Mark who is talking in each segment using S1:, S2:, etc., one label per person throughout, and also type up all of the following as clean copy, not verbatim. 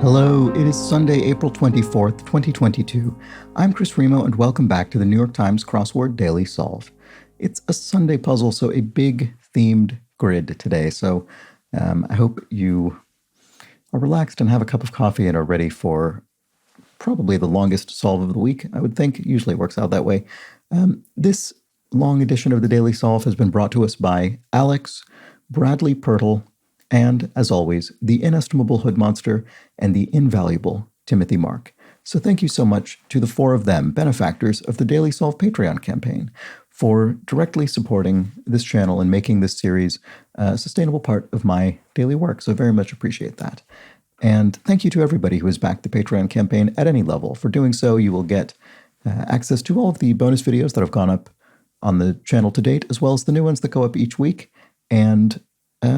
S1: Hello, it is Sunday, April 24th, 2022. I'm Chris Remo, and welcome back to the New York Times Crossword Daily Solve. It's a Sunday puzzle, so a big themed grid today. So I hope you are relaxed and have a cup of coffee and are ready for probably the longest solve of the week, I would think. It usually works out that way. This long edition of the Daily Solve has been brought to us by Alex, Bradley Pirtle, and, as always, the inestimable Hood Monster and the invaluable Timothy Mark. So thank you so much to the four of them, benefactors of the Daily Solve Patreon campaign, for directly supporting this channel and making this series a sustainable part of my daily work. So very much appreciate that. And thank you to everybody who has backed the Patreon campaign at any level. For doing so, you will get access to all of the bonus videos that have gone up on the channel to date, as well as the new ones that go up each week, and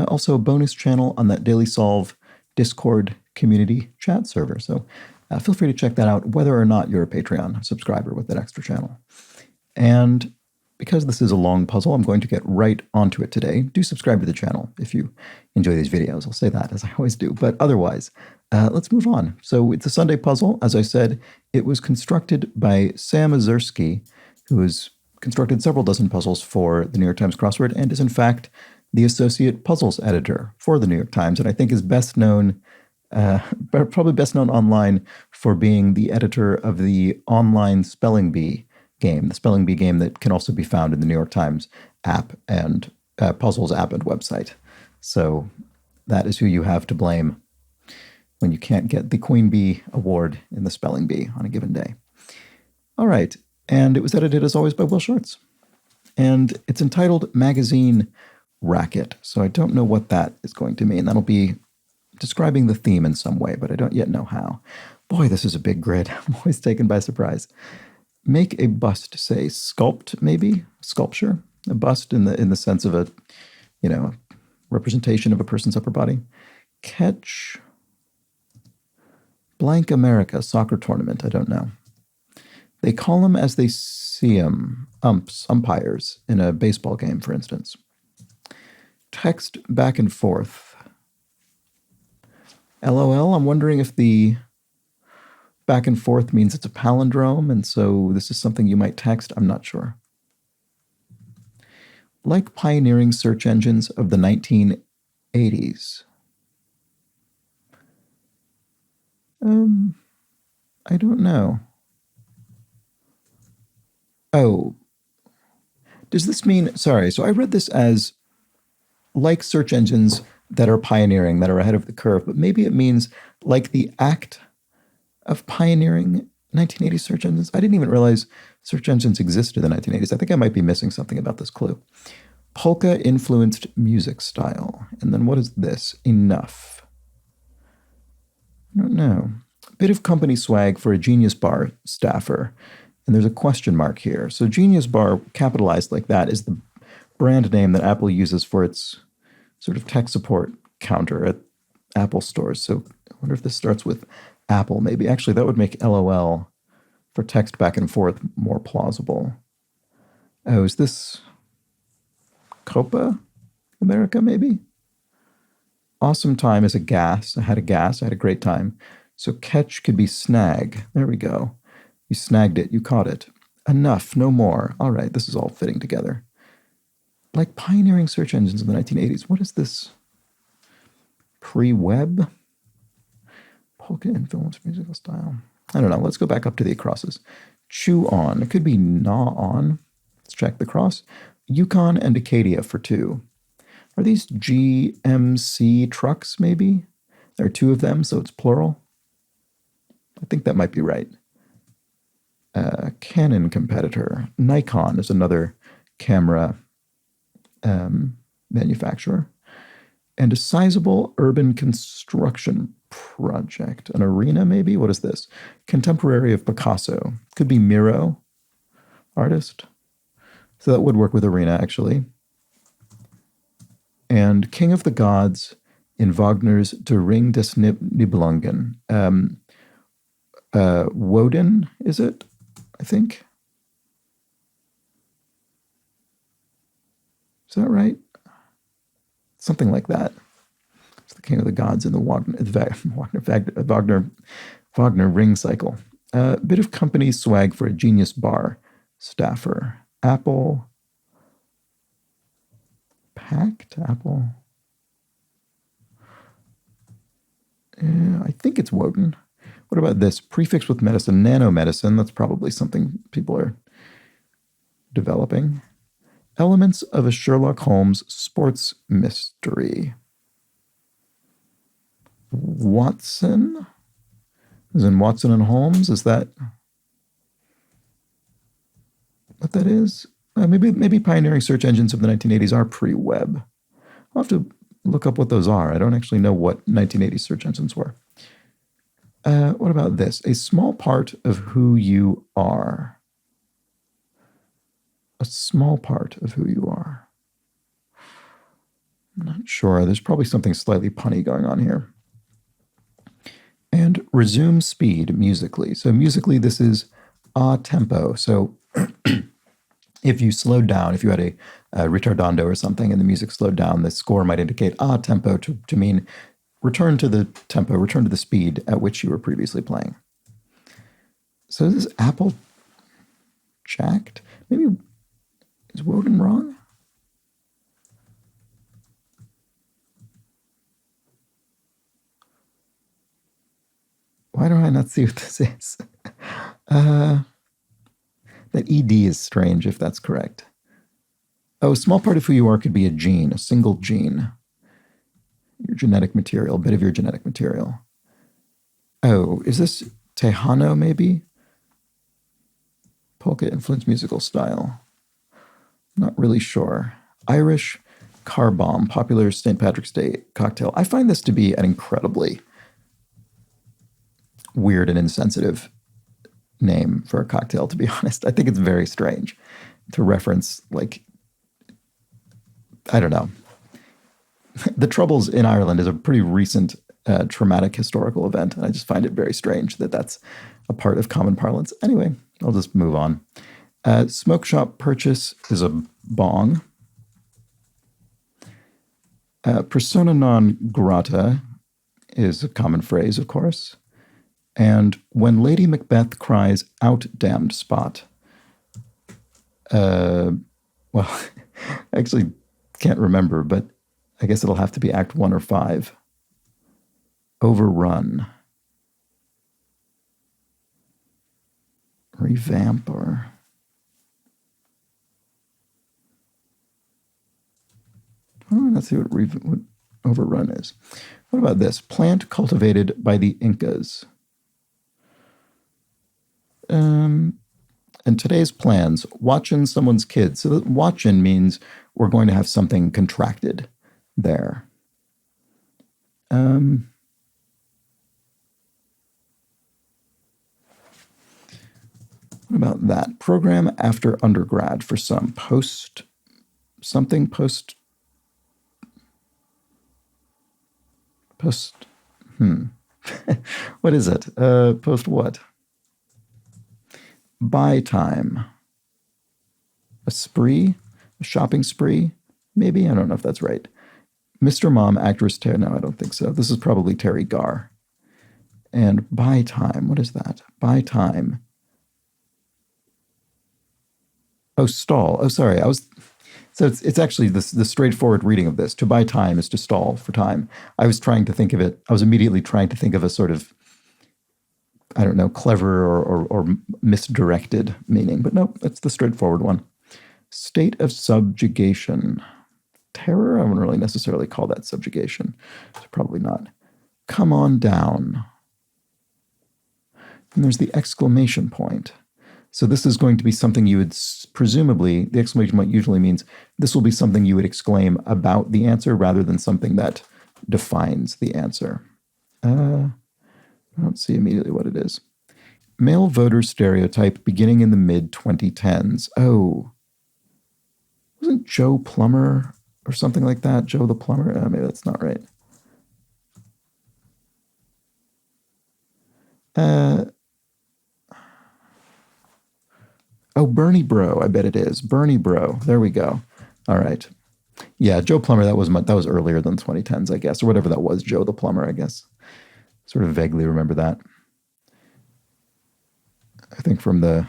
S1: also a bonus channel on that Daily Solve Discord community chat server. So feel free to check that out, whether or not you're a Patreon subscriber with that extra channel. And because this is a long puzzle, I'm going to get right onto it today. Do subscribe to the channel if you enjoy these videos. I'll say that, as I always do. But otherwise, let's move on. So it's a Sunday puzzle. As I said, it was constructed by Sam Azursky, who has constructed several dozen puzzles for the New York Times Crossword and is, in fact, the associate puzzles editor for the New York Times, and I think is best known, probably best known online for being the editor of the online Spelling Bee game, the Spelling Bee game that can also be found in the New York Times app and puzzles app and website. So that is who you have to blame when you can't get the Queen Bee Award in the Spelling Bee on a given day. All right, and it was edited as always by Will Shorts, and it's entitled Magazine Racket. So I don't know what that is going to mean. That'll be describing the theme in some way, but I don't yet know how. Boy, this is a big grid. I'm always taken by surprise. Make a bust, say sculpt, maybe sculpture. A bust in the sense of a, representation of a person's upper body. Catch blank America soccer tournament. I don't know. They call them as they see them, umpires in a baseball game, for instance. Text back and forth. LOL, I'm wondering if the back and forth means it's a palindrome, and so this is something you might text. I'm not sure. Like pioneering search engines of the 1980s. I don't know. Oh. Does this mean, sorry, so I read this as like search engines that are pioneering, that are ahead of the curve, but maybe it means like the act of pioneering 1980s search engines. I didn't even realize search engines existed in the 1980s. I think I might be missing something about this clue. Polka-influenced music style. And then what is this? Enough. I don't know. Bit of company swag for a Genius Bar staffer. And there's a question mark here. So Genius Bar, capitalized like that, is the brand name that Apple uses for its sort of tech support counter at Apple stores. So I wonder if this starts with Apple, maybe. Actually, that would make LOL for text back and forth more plausible. Oh, is this Copa America, maybe? Awesome time is a gas. I had a great time. So catch could be snag. There we go. You snagged it. You caught it. Enough. No more. All right. This is all fitting together. Like pioneering search engines in the 1980s. What is this? Pre-web? Polka influenced musical style. I don't know. Let's go back up to the acrosses. Chew on. It could be gnaw on. Let's check the cross. Yukon and Acadia for 2. Are these GMC trucks, maybe? There are 2 of them, so it's plural. I think that might be right. Canon competitor. Nikon is another camera manufacturer, and a sizable urban construction project. An arena, maybe? What is this? Contemporary of Picasso. Could be Miro, artist. So that would work with arena, actually. And King of the Gods in Wagner's Der Ring des Nibelungen. Woden, is it? I think. Is that right? Something like that. It's the King of the Gods in the Wagner ring cycle. Bit of company swag for a genius bar staffer. Apple. Pact? Apple. I think it's Woden. What about this? Prefix with medicine, nanomedicine. That's probably something people are developing. Elements of a Sherlock Holmes sports mystery. Watson? As in Watson and Holmes? Is that what that is? Maybe pioneering search engines of the 1980s are pre-web. I'll have to look up what those are. I don't actually know what 1980s search engines were. What about this? A small part of who you are. A small part of who you are. I'm not sure. There's probably something slightly punny going on here. And resume speed musically. So musically, this is a tempo. So if you slowed down, if you had a ritardando or something and the music slowed down, the score might indicate a tempo to mean return to the tempo, return to the speed at which you were previously playing. So is this Apple jacked? Maybe, is Woden wrong? Why do I not see what this is? That ED is strange if that's correct. Oh, a small part of who you are could be a gene, a single gene. Your genetic material, a bit of your genetic material. Oh, is this Tejano maybe? Polka influenced musical style. Not really sure. Irish car bomb, popular St. Patrick's Day cocktail. I find this to be an incredibly weird and insensitive name for a cocktail, to be honest. I think it's very strange to reference, like, I don't know. The Troubles in Ireland is a pretty recent traumatic historical event, and I just find it very strange that that's a part of common parlance. Anyway, I'll just move on. Smoke shop purchase is a bong. Persona non grata is a common phrase, of course. And when Lady Macbeth cries, out damned spot. Well, I actually can't remember, but I guess it'll have to be Act 1 or 5. Overrun. Revamp or... Oh, let's see what overrun is. What about this? Plant cultivated by the Incas. And today's plans, watching someone's kids. So watching means we're going to have something contracted there. What about that? Program after undergrad for some. Post. What is it? Post what? Buy time. A spree? A shopping spree? Maybe? I don't know if that's right. Mr. Mom, actress Terry. No, I don't think so. This is probably Terry Garr. And buy time. What is that? Buy time. Oh, stall. Oh, sorry. So it's actually the straightforward reading of this. To buy time is to stall for time. I was immediately trying to think of a sort of, I don't know, clever or misdirected meaning. But no, that's the straightforward one. State of subjugation. Terror? I wouldn't really necessarily call that subjugation. So probably not. Come on down. And there's the exclamation point. So this is going to be something you would presumably, the exclamation point usually means this will be something you would exclaim about the answer rather than something that defines the answer. I don't see immediately what it is. Male voter stereotype beginning in the mid-2010s. Oh, wasn't Joe Plumber or something like that? Joe the Plumber? Maybe that's not right. Oh, Bernie Bro, I bet it is. Bernie Bro. There we go. All right. Yeah, Joe Plumber, that was earlier than 2010s, I guess, or whatever that was. Joe the Plumber, I guess. Sort of vaguely remember that. I think from the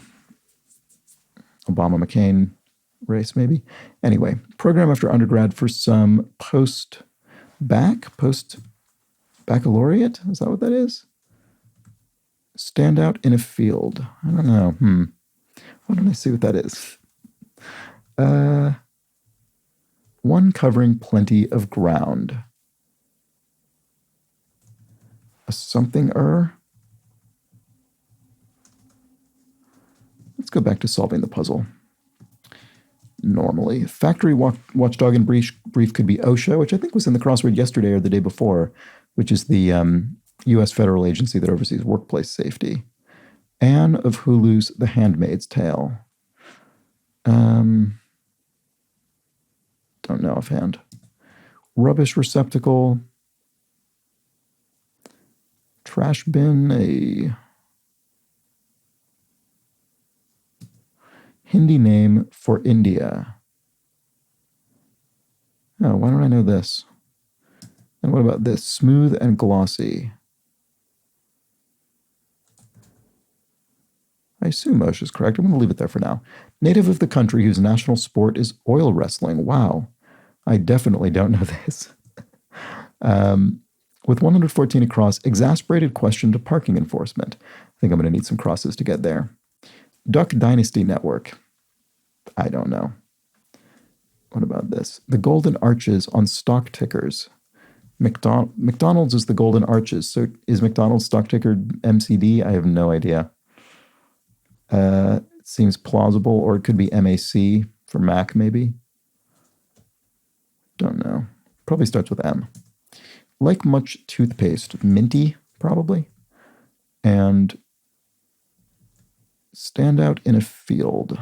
S1: Obama-McCain race, maybe. Anyway, program after undergrad for some post-baccalaureate? Is that what that is? Stand out in a field. I don't know. Why don't I see what that is? One covering plenty of ground. A something-er? Let's go back to solving the puzzle. Normally. Factory watchdog in brief could be OSHA, which I think was in the crossword yesterday or the day before, which is the U.S. federal agency that oversees workplace safety. Anne of Hulu's The Handmaid's Tale. Don't know offhand. Rubbish receptacle. Trash bin, a Hindi name for India. Oh, why don't I know this? And what about this? Smooth and glossy. I assume Moshe is correct. I'm going to leave it there for now. Native of the country whose national sport is oil wrestling. Wow. I definitely don't know this. With 114 across, exasperated question to parking enforcement. I think I'm going to need some crosses to get there. Duck Dynasty Network. I don't know. What about this? The Golden Arches on stock tickers. McDonald's is the Golden Arches. So is McDonald's stock ticker MCD? I have no idea. It seems plausible, or it could be MAC for Mac, maybe. Don't know. Probably starts with M. Like much toothpaste. Minty, probably. And stand out in a field.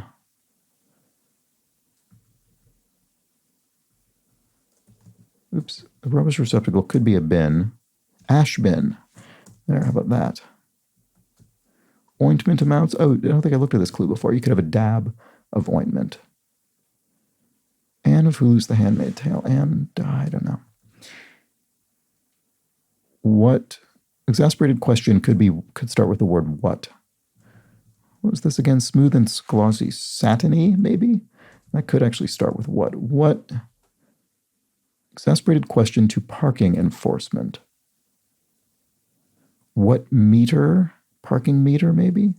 S1: Oops. A rubbish receptacle could be a bin. Ash bin. There, how about that? Ointment amounts. Oh, I don't think I looked at this clue before. You could have a dab of ointment. Anne of Hulu's The Handmaid's Tale. And I don't know. What? Exasperated question could start with the word what. What was this again? Smooth and glossy. Satiny, maybe? That could actually start with what? What? Exasperated question to parking enforcement. What meter? Parking meter, maybe? I'm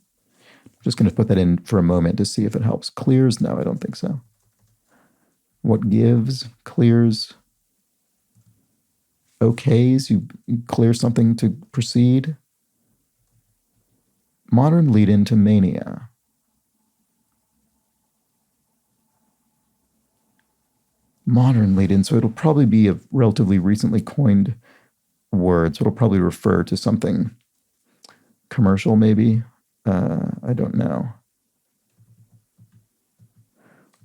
S1: just going to put that in for a moment to see if it helps. Clears? No, I don't think so. What gives? Clears? Okays? You clear something to proceed? Modern lead-in to mania. Modern lead-in, so it'll probably be a relatively recently coined word, so it'll probably refer to something commercial, maybe. I don't know.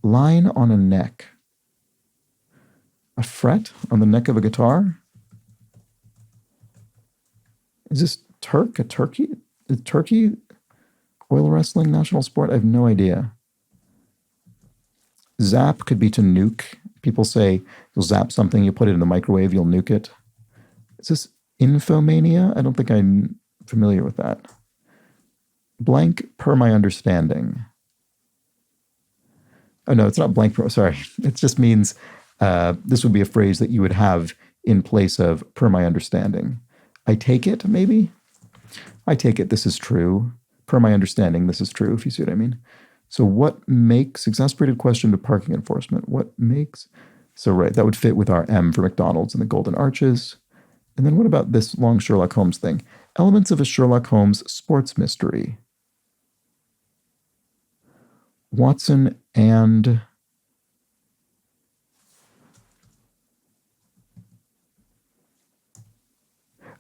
S1: Line on a neck. A fret on the neck of a guitar? Is this a turkey? Is turkey oil wrestling national sport? I have no idea. Zap could be to nuke. People say you'll zap something, you put it in the microwave, you'll nuke it. Is this infomania? I don't think I'm familiar with that. Blank per my understanding. Oh, no, it's not blank. Sorry. It just means this would be a phrase that you would have in place of per my understanding. I take it, maybe? I take it this is true. Per my understanding, this is true, if you see what I mean. So what makes, exasperated question to parking enforcement, what makes, so right, that would fit with our M for McDonald's and the Golden Arches. And then what about this long Sherlock Holmes thing? Elements of a Sherlock Holmes sports mystery. Watson and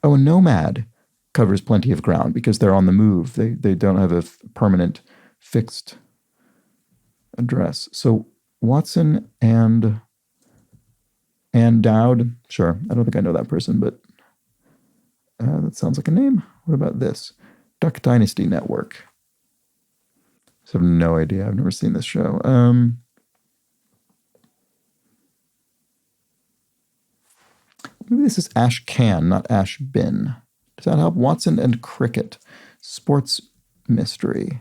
S1: a nomad covers plenty of ground because they're on the move. They don't have a permanent fixed address. So Watson and Dowd. Sure, I don't think I know that person, but that sounds like a name. What about this? Duck Dynasty Network. I have no idea. I've never seen this show. Maybe this is Ash Can, not Ash Bin. Does that help? Watson and Cricket. Sports mystery.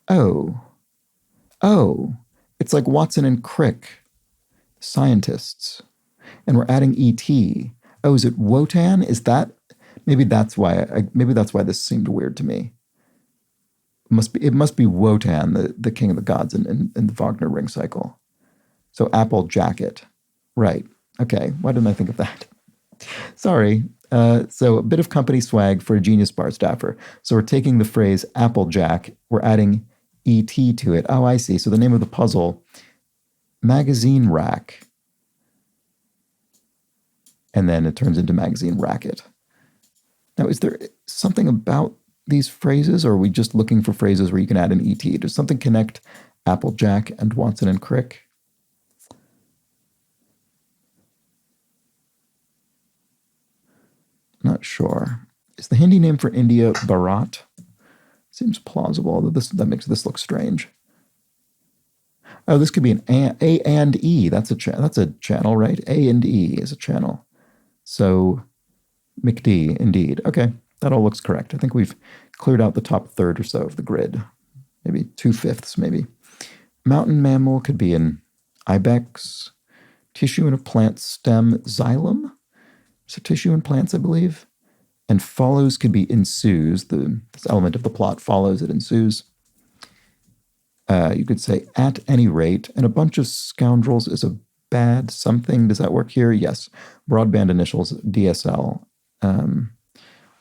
S1: Oh. Oh. It's like Watson and Crick. Scientists. And we're adding ET. Oh, is it Wotan? Is that... Maybe that's why this seemed weird to me. It must be Wotan, the king of the gods in the Wagner ring cycle. So Apple Jacket. Right. Okay. Why didn't I think of that? Sorry. So a bit of company swag for a genius bar staffer. So we're taking the phrase Applejack, we're adding ET to it. Oh, I see. So the name of the puzzle, magazine rack. And then it turns into magazine racket. Now, is there something about these phrases, or are we just looking for phrases where you can add an ET? Does something connect Applejack and Watson and Crick? Not sure. Is the Hindi name for India Bharat? Seems plausible, although that makes this look strange. Oh, this could be an A and E. That's a channel, right? A and E is a channel. So McD, indeed. Okay, that all looks correct. I think we've cleared out the top third or so of the grid. Maybe 2/5, maybe. Mountain mammal could be an ibex. Tissue in a plant stem, xylem. So tissue in plants, I believe. And follows could be ensues. This element of the plot follows, it ensues. You could say at any rate, and a bunch of scoundrels is a bad something. Does that work here? Yes. Broadband initials, DSL.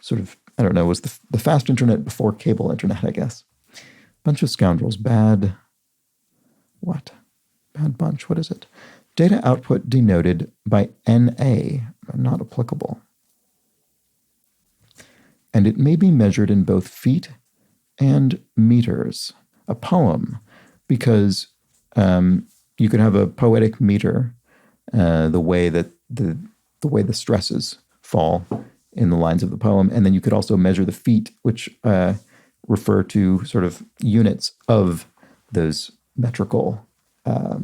S1: Sort of, I don't know, was the fast internet before cable internet, I guess. Bunch of scoundrels, bad, what? Bad bunch, what is it? Data output denoted by NA, not applicable. And it may be measured in both feet and meters. A poem, because you could have a poetic meter, the way that the way the stresses fall in the lines of the poem, and then you could also measure the feet, which refer to sort of units of those metrical. I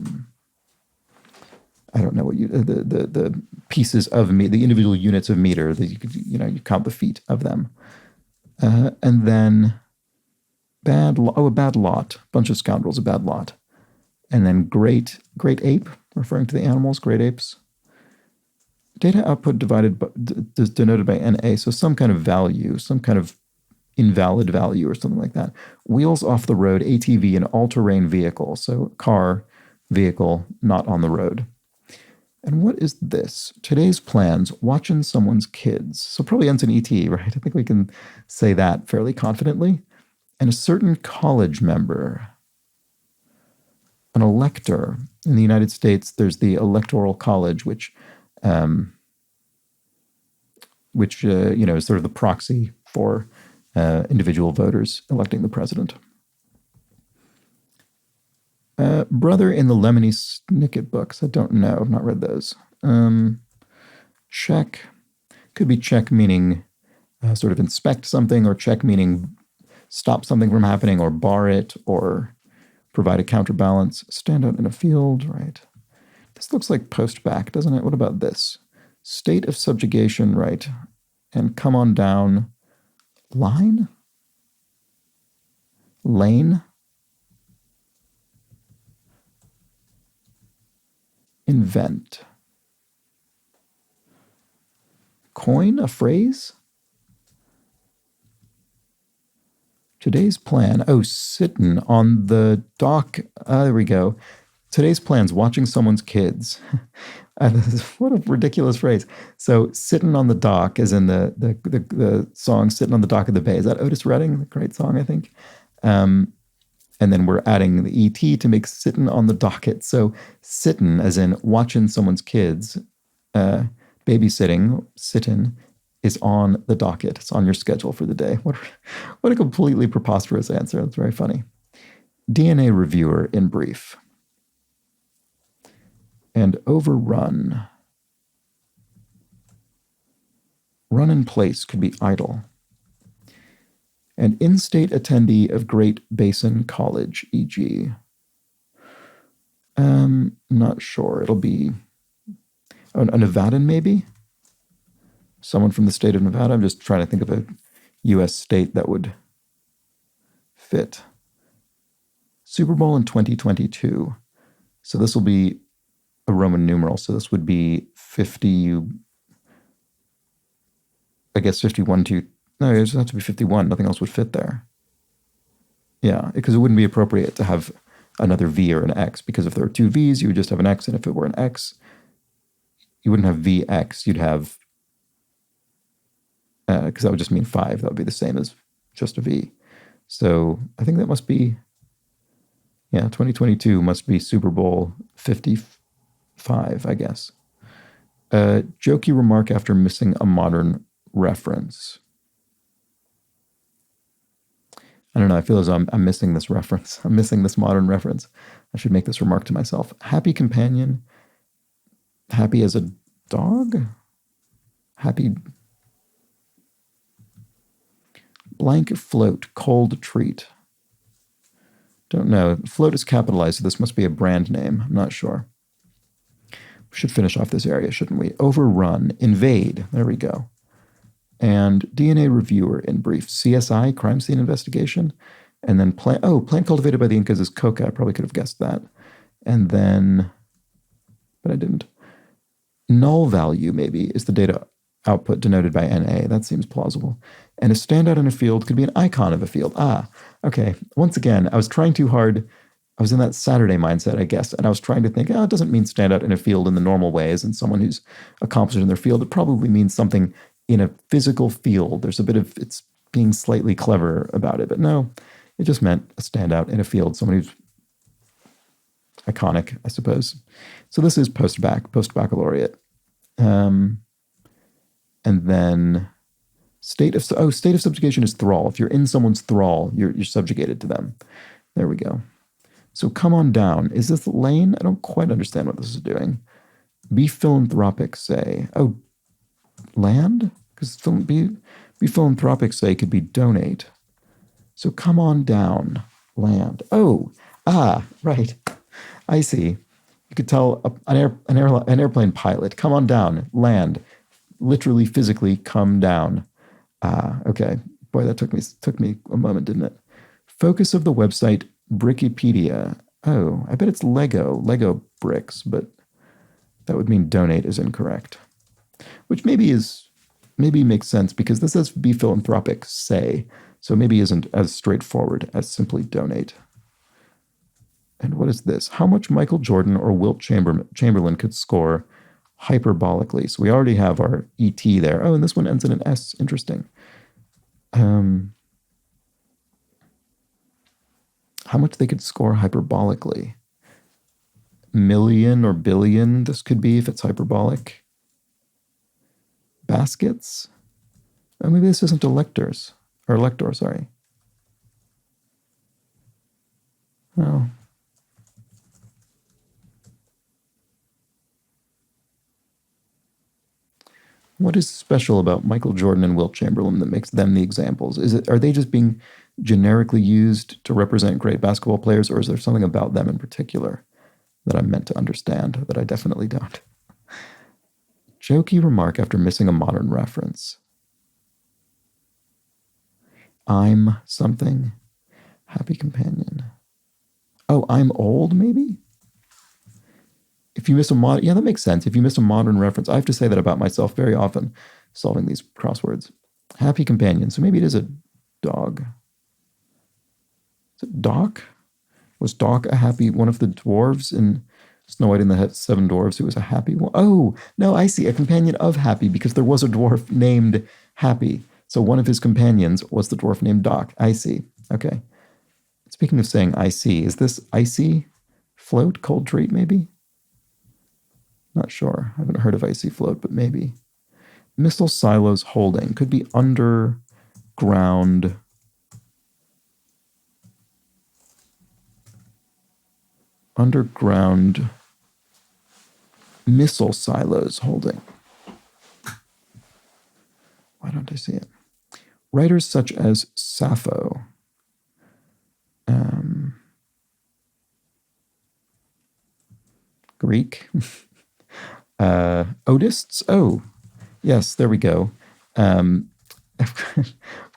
S1: don't know what the pieces of the individual units of meter that you could you count the feet of them, and then a bad lot, bunch of scoundrels, a bad lot, and then great ape, referring to the animals, great apes. Data output denoted by NA, so some kind of value, some kind of invalid value or something like that. Wheels off the road, ATV, an all-terrain vehicle, so car, vehicle, not on the road. And what is this? Today's plans, watching someone's kids. So probably ends in ET, right? I think we can say that fairly confidently. And a certain college member, an elector. In the United States, there's the Electoral College, which is sort of the proxy for individual voters electing the president. Brother in the Lemony Snicket books. I don't know. I've not read those. Check. Could be check meaning sort of inspect something, or check meaning stop something from happening, or bar it, or provide a counterbalance. Stand out in a field, right? This looks like post-back, doesn't it? What about this? State of subjugation, right? And come on down. Line? Lane? Invent. Coin, a phrase? Today's plan. Oh, sitting on the dock. There we go. Today's plan's watching someone's kids. What a ridiculous phrase. So sitting on the dock, as in the song Sitting on the Dock of the Bay. Is that Otis Redding? The great song, I think. And then we're adding the ET to make sitting on the docket. So sitting, as in watching someone's kids, babysitting, sitting, is on the docket. It's on your schedule for the day. What a completely preposterous answer. That's very funny. DNA reviewer in brief. And overrun. Run in place could be idle. And in-state attendee of Great Basin College, e.g. Not sure. It'll be a Nevadan, maybe? Someone from the state of Nevada. I'm just trying to think of a U.S. state that would fit. Super Bowl in 2022. So this will be a Roman numeral. So this would be 50, I guess 51 to, no, it just has to be 51. Nothing else would fit there. Yeah, because it wouldn't be appropriate to have another V or an X, because if there were two Vs, you would just have an X, and if it were an X, you wouldn't have VX, you'd have, because that would just mean 5. That would be the same as just a V. So I think that must be, yeah, 2022 must be Super Bowl 55, I guess. Jokey remark after missing a modern reference. I don't know. I feel as though I'm missing this reference. I'm missing this modern reference. I should make this remark to myself. Happy companion. Happy as a dog? Happy blank float, cold treat. Don't know. Float is capitalized, so this must be a brand name. I'm not sure. We should finish off this area, shouldn't we? Overrun, invade. There we go. And DNA reviewer in brief. CSI, crime scene investigation. And then plant cultivated by the Incas is coca. I probably could have guessed that. And then, but I didn't. Null value, maybe, is the data output denoted by NA. That seems plausible. And a standout in a field could be an icon of a field. Ah, okay. Once again, I was trying too hard. I was in that Saturday mindset, I guess, and I was trying to think, it doesn't mean stand out in a field in the normal ways, and someone who's accomplished in their field. It probably means something in a physical field. There's a bit of, it's being slightly clever about it, but no, it just meant a standout in a field, someone who's iconic, I suppose. So this is post-baccalaureate. And then state of subjugation is thrall. If you're in someone's thrall, you're subjugated to them. There we go. So come on down. Is this lane? I don't quite understand what this is doing. Be philanthropic, say. Oh, land? Because be philanthropic, say, could be donate. So come on down, land. Oh, right. I see. You could tell an airplane pilot, come on down, land. Literally, physically, come down. Okay. Boy, that took me a moment, didn't it? Focus of the website, Brickipedia. Oh, I bet it's Lego bricks, but that would mean donate is incorrect. Which maybe makes sense, because this says be philanthropic, say, so maybe isn't as straightforward as simply donate. And what is this? How much Michael Jordan or Wilt Chamberlain could score hyperbolically? So we already have our ET there. Oh, and this one ends in an S. Interesting. How much they could score hyperbolically? Million or billion, this could be if it's hyperbolic. Baskets? Oh, maybe this isn't elector, sorry. Oh. What is special about Michael Jordan and Wilt Chamberlain that makes them the examples? Are they just being generically used to represent great basketball players, or is there something about them in particular that I'm meant to understand that I definitely don't? Jokey remark after missing a modern reference. I'm something. Happy companion. Oh, I'm old, maybe? If you miss yeah, that makes sense. If you miss a modern reference, I have to say that about myself very often, solving these crosswords. Happy companion. So maybe it is a dog. Is it Doc? Was Doc a happy, one of the dwarves in Snow White and the Seven Dwarfs who was a happy one? Oh, no, I see. A companion of Happy, because there was a dwarf named Happy. So one of his companions was the dwarf named Doc. I see. Okay. Speaking of saying I see, is this icy float, cold treat maybe? Not sure. I haven't heard of icy float, but maybe. Missile silos holding. Could be underground. Underground missile silos holding. Why don't I see it? Writers such as Sappho. Greek. Odists. Oh, Yes, there we go. Of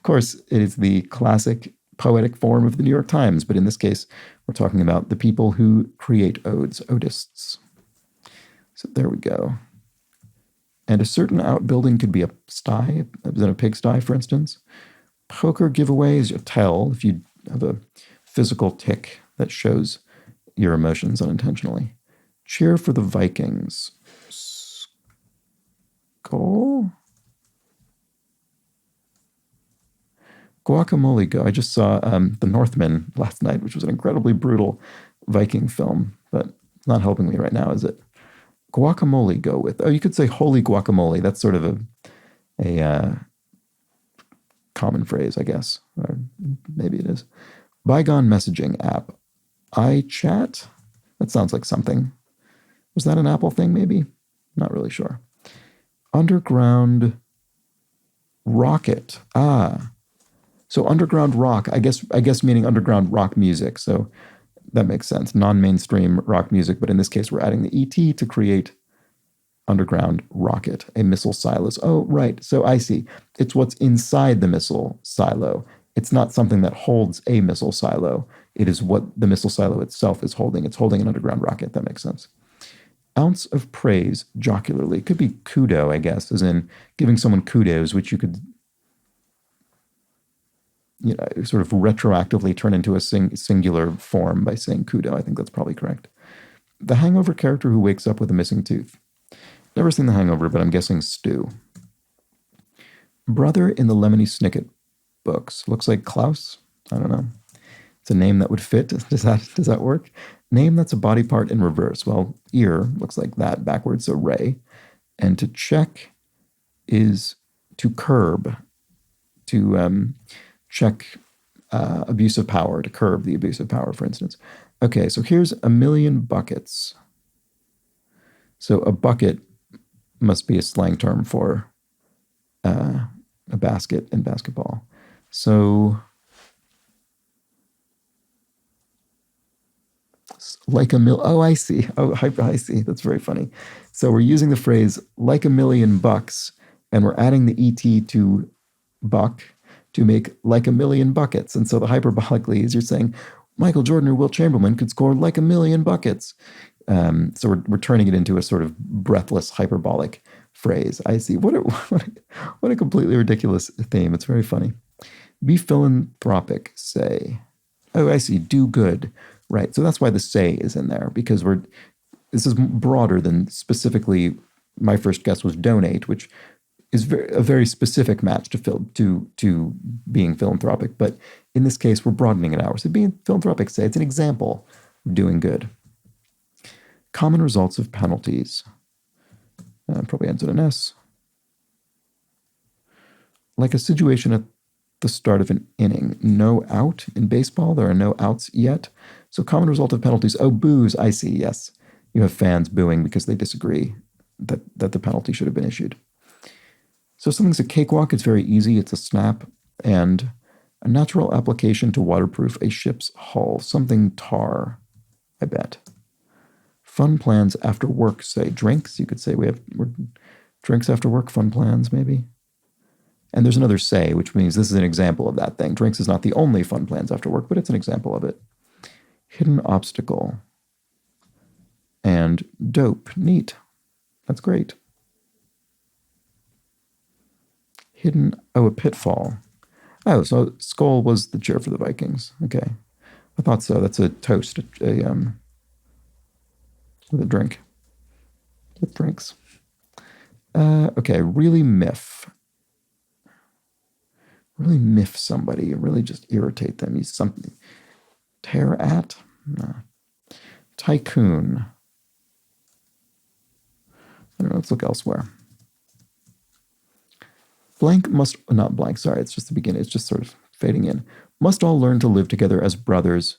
S1: course, it is the classic poetic form of the New York Times, but in this case, we're talking about the people who create odes, odists. So there we go. And a certain outbuilding could be a sty, a pigsty, for instance. Poker giveaway is a tell if you have a physical tick that shows your emotions unintentionally. Cheer for the Vikings. Skull? Guacamole Go. I just saw The Northman last night, which was an incredibly brutal Viking film, but it's not helping me right now, is it? Guacamole go with. Oh, you could say holy guacamole. That's sort of a common phrase, I guess. Or maybe it is. Bygone messaging app. iChat? That sounds like something. Was that an Apple thing, maybe? Not really sure. Underground rocket. So underground rock, I guess meaning underground rock music. So that makes sense. Non-mainstream rock music, but in this case, we're adding the ET to create underground rocket, a missile silos. Oh, right. So I see. It's what's inside the missile silo. It's not something that holds a missile silo. It is what the missile silo itself is holding. It's holding an underground rocket. That makes sense. Ounce of praise jocularly. It could be kudo, I guess, as in giving someone kudos, which you could sort of retroactively turn into a singular form by saying kudo. I think that's probably correct. The Hangover character who wakes up with a missing tooth. Never seen The Hangover, but I'm guessing Stu. Brother in the Lemony Snicket books. Looks like Klaus. I don't know. It's a name that would fit. Does that work? Name that's a body part in reverse. Well, ear looks like that backwards, so Ray. And to check is to curb, to check abuse of power, to curb the abuse of power, for instance. Okay, so here's a million buckets. So a bucket must be a slang term for a basket in basketball. So like a oh, I see. Oh, I see. That's very funny. So we're using the phrase like a million bucks, and we're adding the ET to buck to make like a million buckets. And so the hyperbolically is you're saying Michael Jordan or Wilt Chamberlain could score like a million buckets. So we're turning it into a sort of breathless hyperbolic phrase. I see. What a completely ridiculous theme. It's very funny. Be philanthropic, say. Oh, I see. Do good. Right. So that's why the say is in there, because this is broader than specifically my first guess was donate, which is a very specific match to being philanthropic. But in this case, we're broadening it out. So being philanthropic, say, it's an example of doing good. Common results of penalties. Probably ends in an S. Like a situation at the start of an inning. No out in baseball. There are no outs yet. So common result of penalties. Oh, boos. I see. Yes. You have fans booing because they disagree that the penalty should have been issued. So something's a cakewalk. It's very easy. It's a snap. And a natural application to waterproof a ship's hull. Something tar, I bet. Fun plans after work, say. Drinks. You could say we're drinks after work, fun plans, maybe. And there's another say, which means this is an example of that thing. Drinks is not the only fun plans after work, but it's an example of it. Hidden obstacle. And dope. Neat. That's great. Hidden, a pitfall. Oh, so skull was the cheer for the Vikings. Okay. I thought so. That's a toast, with a drink. With drinks. Okay, really miff. Really miff somebody. Really just irritate them. Use something. Tear at? No. Tycoon. I don't know. Let's look elsewhere. Blank must, not blank, sorry, it's just the beginning. It's just sort of fading in. Must all learn to live together as brothers,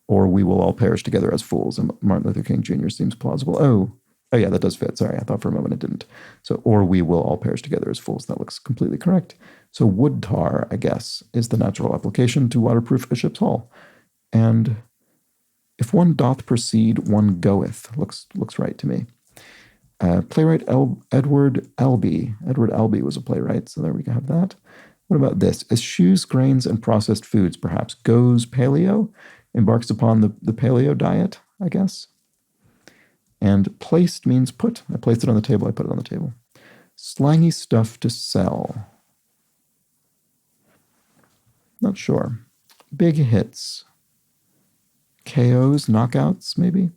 S1: or we will all perish together as fools. And Martin Luther King Jr. seems plausible. Oh yeah, that does fit. Sorry, I thought for a moment it didn't. So, or we will all perish together as fools. That looks completely correct. So wood tar, I guess, is the natural application to waterproof a ship's hull. And if one doth proceed, one goeth. Looks right to me. Playwright Edward Albee. Edward Albee was a playwright, so there we have that. What about this? Eschews grains and processed foods, perhaps. Goes paleo, embarks upon the paleo diet, I guess. And placed means put. I placed it on the table, I put it on the table. Slangy stuff to sell. Not sure. Big hits. KOs, knockouts, maybe?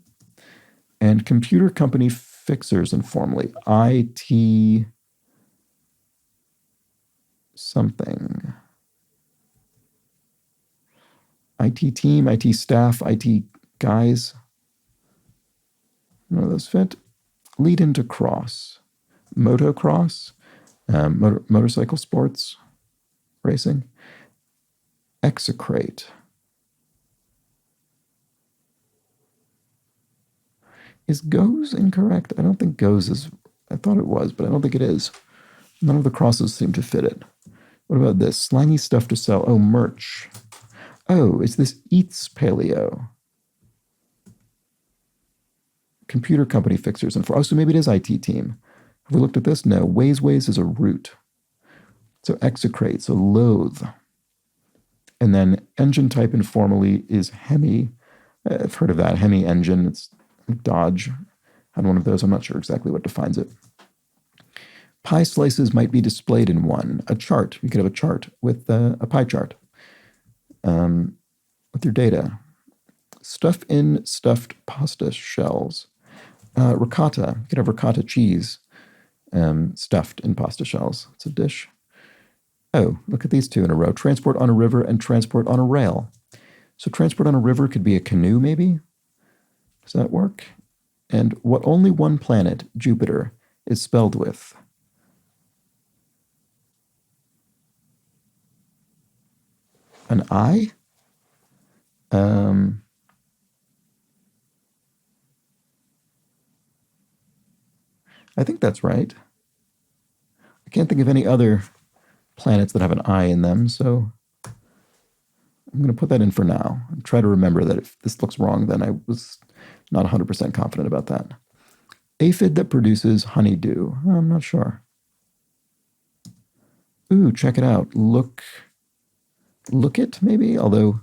S1: And computer company fixers, informally. IT something. IT team, IT staff, IT guys. None of those fit. Lead into cross. Motocross, motorcycle sports, racing. Execrate. Is goes incorrect? I don't think goes is, I thought it was, but I don't think it is. None of the crosses seem to fit it. What about this? Slangy stuff to sell. Oh, merch. Oh, it's this eats paleo. Computer company fixers. And so maybe it is IT team. Have we looked at this? No. Ways is a root. So execrate, so loathe. And then engine type informally is Hemi. I've heard of that. Hemi engine. It's Dodge. Had one of those. I'm not sure exactly what defines it. Pie slices might be displayed in one. A chart. You could have a chart with a pie chart with your data. Stuff in stuffed pasta shells. Ricotta. You could have ricotta cheese stuffed in pasta shells. It's a dish. Oh, look at these two in a row. Transport on a river and transport on a rail. So transport on a river could be a canoe, maybe? Does that work? And what only one planet, Jupiter, is spelled with? An I? I think that's right. I can't think of any other planets that have an I in them, so I'm going to put that in for now and try to remember that if this looks wrong, then I was not 100% confident about that. Aphid that produces honeydew. I'm not sure. Ooh, check it out. Look it, maybe? Although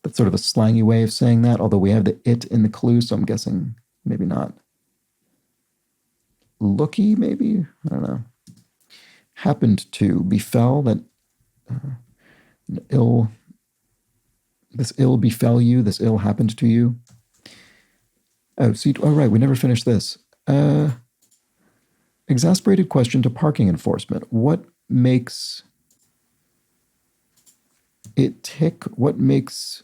S1: that's sort of a slangy way of saying that, although we have the it in the clue, so I'm guessing maybe not. Looky, maybe? I don't know. Happened to, befell, that this ill befell you, this ill happened to you. Oh, right, we never finished this. Exasperated question to parking enforcement. What makes it tick? What makes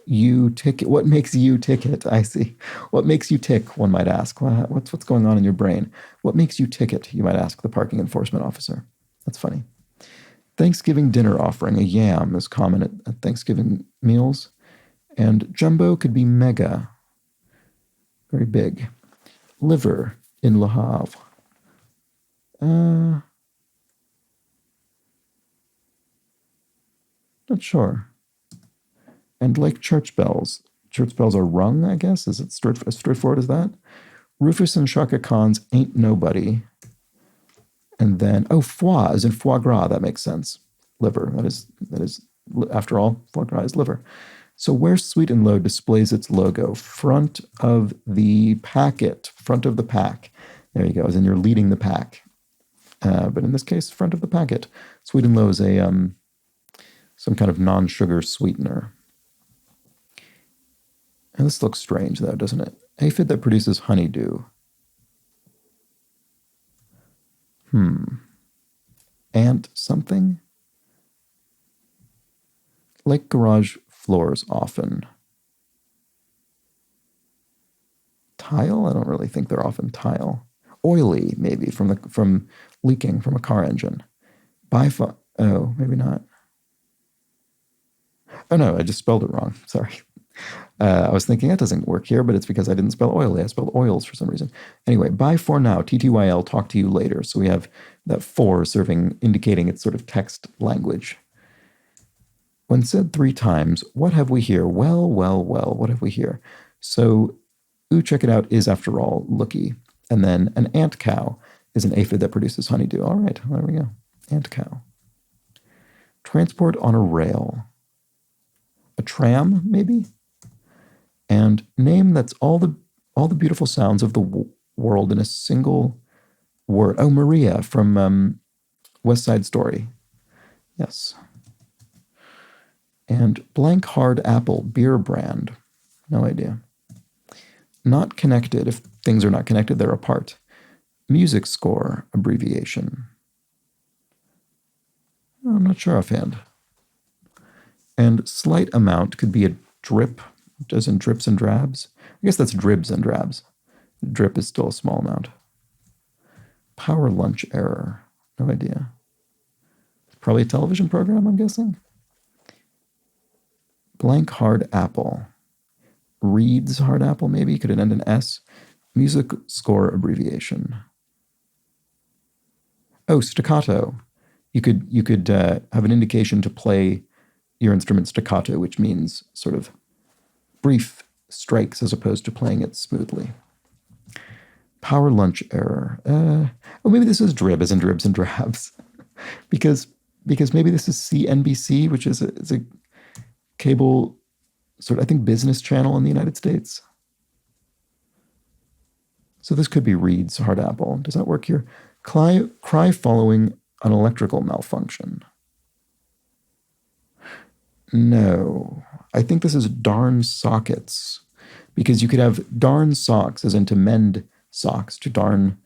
S1: you tick? What makes you ticket? I see. What makes you tick, one might ask. What's going on in your brain? What makes you ticket, you might ask the parking enforcement officer. That's funny. Thanksgiving dinner offering. A yam is common at Thanksgiving meals. And jumbo could be mega. Very big. Liver in Le Havre. Not sure. And like church bells. Church bells are rung, I guess. Is it as straightforward as that? Rufus and Shaka Khan's Ain't Nobody. And then, foie is in foie gras. That makes sense. Liver. That is, after all, foie gras is liver. So where Sweet and Low displays its logo? Front of the packet. Front of the pack. There you go, as in you're leading the pack. But in this case, front of the packet. Sweet and Low is a some kind of non-sugar sweetener. And this looks strange, though, doesn't it? Aphid that produces honeydew. Ant something? Like garage floors often. Tile? I don't really think they're often tile. Oily, maybe, from leaking from a car engine. Oh, maybe not. Oh no, I just spelled it wrong. Sorry. I was thinking that doesn't work here, but it's because I didn't spell oily. I spelled oils for some reason. Anyway, bye for now. TTYL, talk to you later. So we have that for indicating it's sort of text language. When said 3 times, what have we here? Well, what have we here? So, ooh, check it out is, after all, looky. And then an ant cow is an aphid that produces honeydew. All right, there we go. Ant cow. Transport on a rail. A tram, maybe? And name that's all the beautiful sounds of the world in a single word. Oh, Maria from West Side Story. Yes. And blank hard apple, beer brand. No idea. Not connected. If things are not connected, they're apart. Music score, abbreviation. I'm not sure offhand. And slight amount could be a drip, as in drips and drabs. I guess that's dribs and drabs. Drip is still a small amount. Power lunch error. No idea. Probably a television program, I'm guessing. Blank hard apple. Reed's hard apple, maybe? Could it end in S? Music score abbreviation. Oh, staccato. You could have an indication to play your instrument staccato, which means sort of brief strikes as opposed to playing it smoothly. Power lunch error. Oh, maybe this is drib, as in dribs and drabs, because maybe this is CNBC, which is a cable sort of, I think, business channel in the United States. So this could be Reed's hard apple. Does that work here? Cry following an electrical malfunction. No. I think this is darn sockets, because you could have darn socks, as in to mend socks, to darn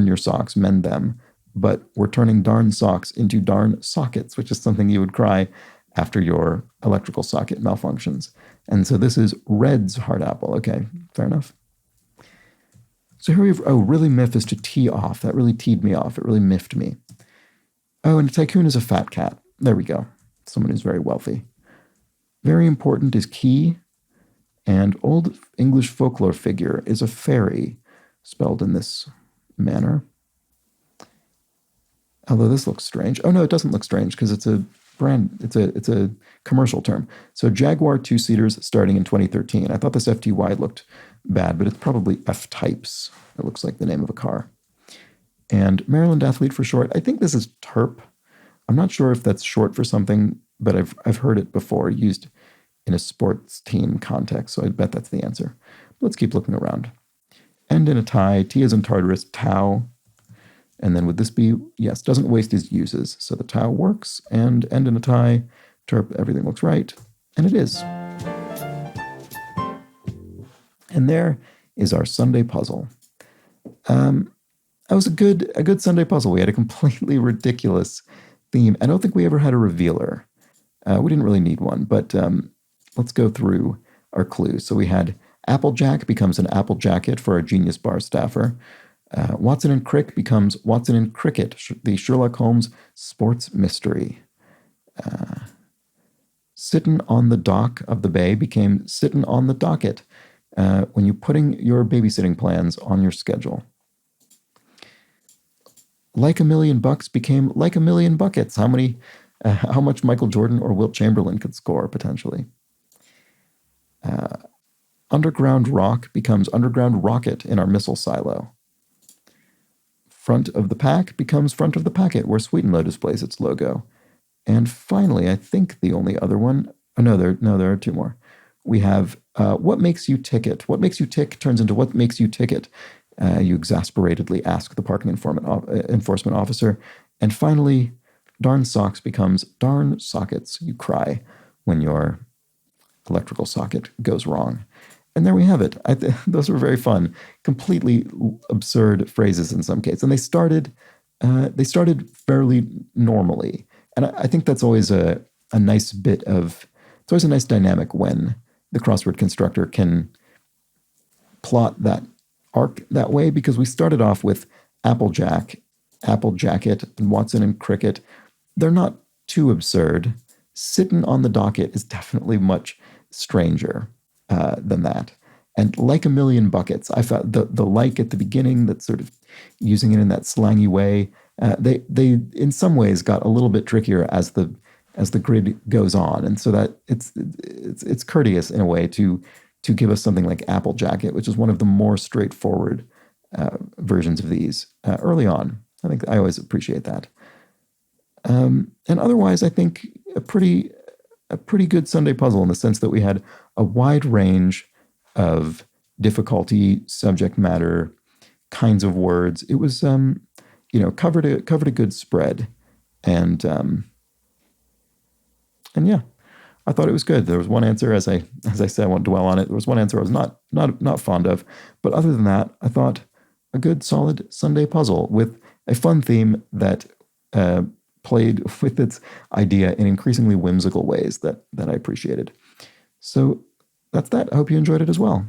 S1: your socks, mend them. But we're turning darn socks into darn sockets, which is something you would cry after your electrical socket malfunctions. And so this is Red's hard apple. Okay, fair enough. So here we have, oh, really miff is to tee off. That really teed me off. It really miffed me. Oh, and a tycoon is a fat cat. There we go. Someone who's very wealthy. Very important is key. And old English folklore figure is a fairy, spelled in this manner. Although this looks strange. Oh, no, it doesn't look strange because it's a brand. It's a commercial term. So Jaguar 2-seaters starting in 2013. I thought this FTY looked bad, but it's probably F-types. It looks like the name of a car. And Maryland athlete for short. I think this is TERP. I'm not sure if that's short for something, but I've heard it before used in a sports team context, so I bet that's the answer. But let's keep looking around. End in a tie. T as in Tartarus, tau. And then would this be, yes, doesn't waste his uses. So the tau works, and end in a tie, TERP, everything looks right, and it is. And there is our Sunday puzzle. That was a good Sunday puzzle. We had a completely ridiculous theme. I don't think we ever had a revealer. We didn't really need one, but let's go through our clues. So we had Applejack becomes an apple jacket for our genius bar staffer. Watson and Crick becomes Watson and Cricket, the Sherlock Holmes sports mystery. Sittin' on the dock of the bay became Sittin' on the docket when you're putting your babysitting plans on your schedule. Like $1 million became Like $1 million buckets. How much Michael Jordan or Wilt Chamberlain could score potentially. Underground rock becomes underground rocket in our missile silo. Front of the pack becomes front of the packet where Sweet and Low displays its logo. And finally, I think the only other one, there are two more. We have what makes you ticket? What makes you tick turns into what makes you ticket? You exasperatedly ask the parking enforcement officer. And finally, darn socks becomes darn sockets. You cry when your electrical socket goes wrong. And there we have it. Those were very fun, completely absurd phrases in some cases. And they started fairly normally. And I think that's always a nice bit of, it's always a nice dynamic when the crossword constructor can plot that arc that way, because we started off with Applejack, Apple Jacket, and Watson and Cricket. They're not too absurd. Sittin' on the docket is definitely much stranger than that. And like $1 million buckets, I felt the like at the beginning, that's sort of using it in that slangy way. They in some ways got a little bit trickier as the grid goes on, and so that it's courteous in a way to give us something like Apple Jacket, which is one of the more straightforward versions of these early on. I think I always appreciate that. And otherwise, I think a pretty good Sunday puzzle in the sense that we had a wide range of difficulty, subject matter, kinds of words. It was, covered a good spread, and yeah, I thought it was good. There was one answer, as I said, I won't dwell on it. There was one answer I was not fond of, but other than that, I thought a good solid Sunday puzzle with a fun theme that played with its idea in increasingly whimsical ways that I appreciated. So that's that. I hope you enjoyed it as well.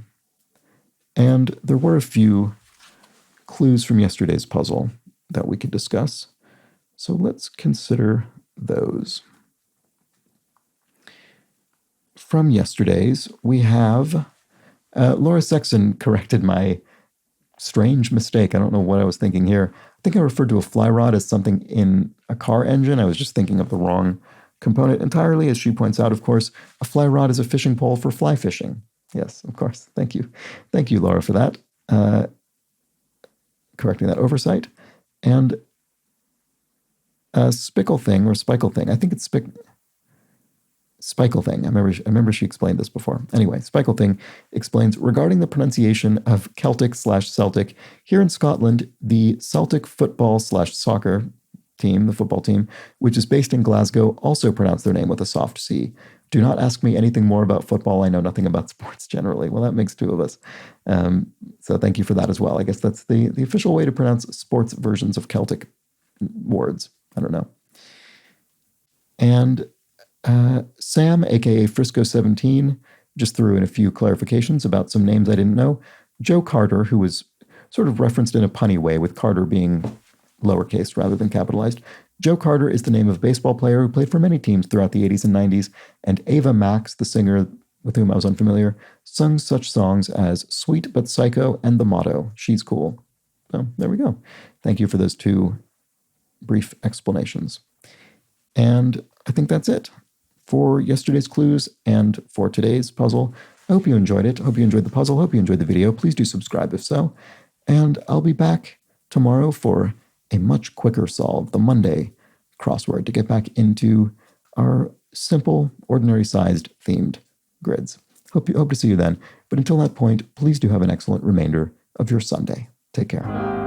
S1: And there were a few clues from yesterday's puzzle that we could discuss. So let's consider those. From yesterday's, we have Laura Sexton corrected my strange mistake. I don't know what I was thinking here. I think I referred to a fly rod as something in a car engine. I was just thinking of the wrong component entirely. As she points out, of course, a fly rod is a fishing pole for fly fishing. Yes, of course. Thank you. Thank you, Laura, for that. Correcting that oversight. And spickle thing or spikel thing. I think it's Spikel thing. I remember she explained this before. Anyway, Spikel thing explains regarding the pronunciation of Celtic/Celtic. Here in Scotland, the Celtic football/soccer team, the football team, which is based in Glasgow, also pronounce their name with a soft C. Do not ask me anything more about football. I know nothing about sports generally. Well, that makes two of us. So thank you for that as well. I guess that's the official way to pronounce sports versions of Celtic words. I don't know. And Sam, aka Frisco17, just threw in a few clarifications about some names I didn't know. Joe Carter, who was sort of referenced in a punny way, with Carter being lowercase rather than capitalized. Joe Carter is the name of a baseball player who played for many teams throughout the 80s and 90s, and Ava Max, the singer with whom I was unfamiliar, sung such songs as Sweet But Psycho and The Motto. She's cool. So there we go. Thank you for those two brief explanations. And I think that's it for yesterday's clues and for today's puzzle. I hope you enjoyed it. I hope you enjoyed the puzzle. I hope you enjoyed the video. Please do subscribe if so. And I'll be back tomorrow for a much quicker solve, the Monday crossword, to get back into our simple, ordinary-sized themed grids. Hope to see you then. But until that point, please do have an excellent remainder of your Sunday. Take care.